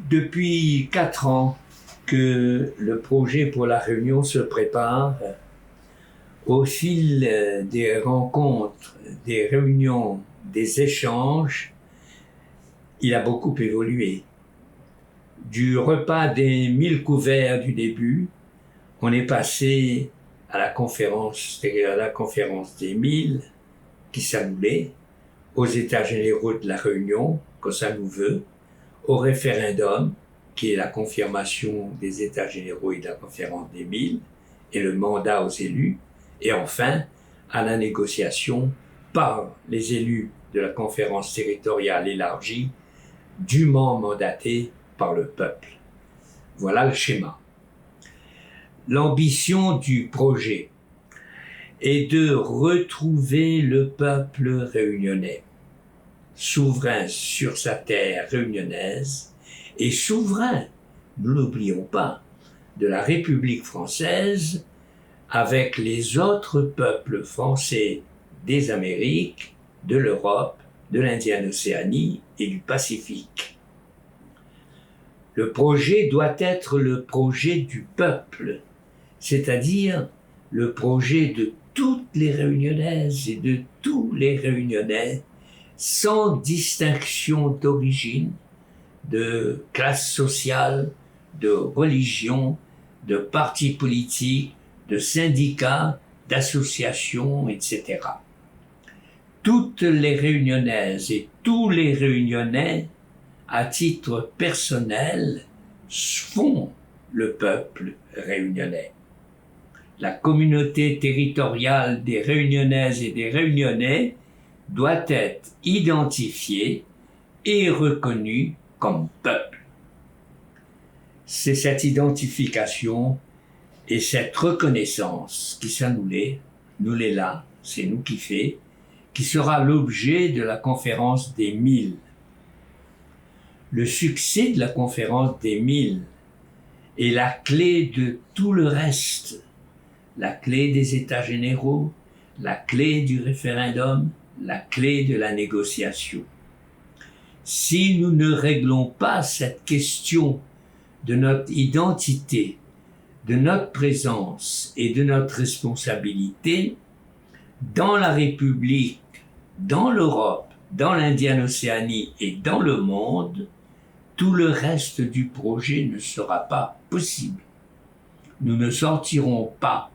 Depuis 4 ans que le projet pour la Réunion se prépare, au fil des rencontres, des réunions, des échanges, il a beaucoup évolué. Du repas des 1000 couverts du début, on est passé à la conférence des 1000 qui s'annulait, aux États généraux de la Réunion, que ça nous veut, au référendum, qui est la confirmation des États généraux et de la conférence des 1000, et le mandat aux élus, et enfin à la négociation par les élus de la conférence territoriale élargie, dûment mandatés par le peuple. Voilà le schéma. L'ambition du projet est de retrouver le peuple réunionnais, souverain sur sa terre réunionnaise et souverain, nous n'oublions pas, de la République française avec les autres peuples français des Amériques, de l'Europe, de l'Indienne-Océanie et du Pacifique. Le projet doit être le projet du peuple, c'est-à-dire le projet de toutes les Réunionnaises et de tous les Réunionnais, sans distinction d'origine, de classe sociale, de religion, de parti politique, de syndicats, d'associations, etc. Toutes les Réunionnaises et tous les Réunionnais, à titre personnel, font le peuple réunionnais. La communauté territoriale des Réunionnaises et des Réunionnais doit être identifiée et reconnue comme peuple. C'est cette identification et cette reconnaissance qui nous l'est là, c'est nous qui fait, qui sera l'objet de la conférence des 1000. Le succès de la conférence des 1000 est la clé de tout le reste, la clé des États généraux, la clé du référendum, la clé de la négociation. Si nous ne réglons pas cette question de notre identité, de notre présence et de notre responsabilité dans la République, dans l'Europe, dans l'Indienne-Océanie et dans le monde, tout le reste du projet ne sera pas possible. Nous ne sortirons pas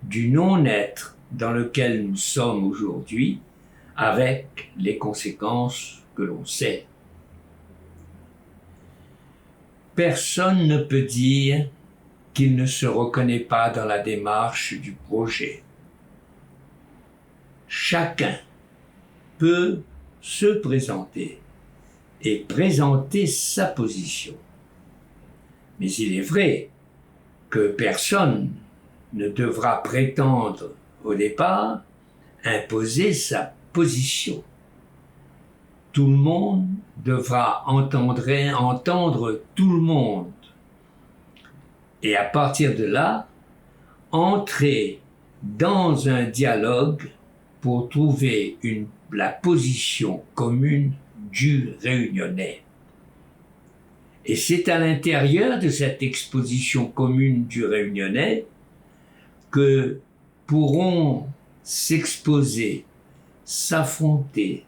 du non-être dans lequel nous sommes aujourd'hui avec les conséquences que l'on sait. Personne ne peut dire qu'il ne se reconnaît pas dans la démarche du projet. Chacun peut se présenter et présenter sa position. Mais il est vrai que personne ne devra prétendre au départ imposer sa position. Tout le monde devra entendre tout le monde. Et à partir de là, entrer dans un dialogue pour trouver la position commune du Réunionnais. Et c'est à l'intérieur de cette exposition commune du Réunionnais que pourront s'exposer, s'affronter,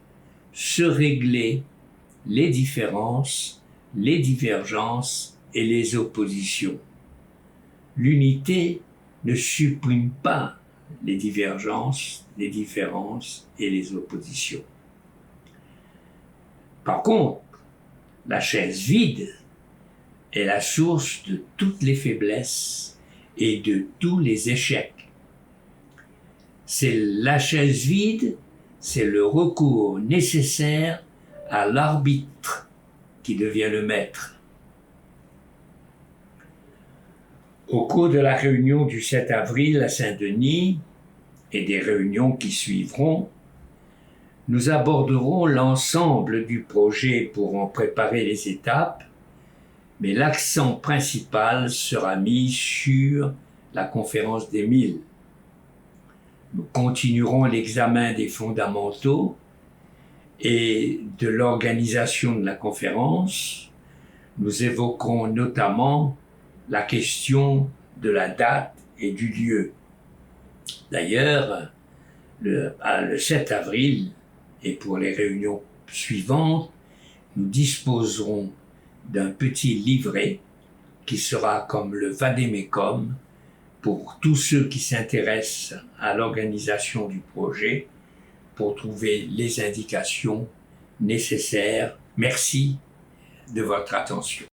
se régler les différences, les divergences et les oppositions. L'unité ne supprime pas les divergences, les différences et les oppositions. Par contre, la chaise vide est la source de toutes les faiblesses et de tous les échecs. C'est la chaise vide, c'est le recours nécessaire à l'arbitre qui devient le maître. Au cours de la réunion du 7 avril à Saint-Denis et des réunions qui suivront, nous aborderons l'ensemble du projet pour en préparer les étapes, mais l'accent principal sera mis sur la conférence des 1000. Nous continuerons l'examen des fondamentaux et de l'organisation de la conférence. Nous évoquerons notamment la question de la date et du lieu. D'ailleurs, le 7 avril, et pour les réunions suivantes, nous disposerons d'un petit livret qui sera comme le vade-mecum pour tous ceux qui s'intéressent à l'organisation du projet pour trouver les indications nécessaires. Merci de votre attention.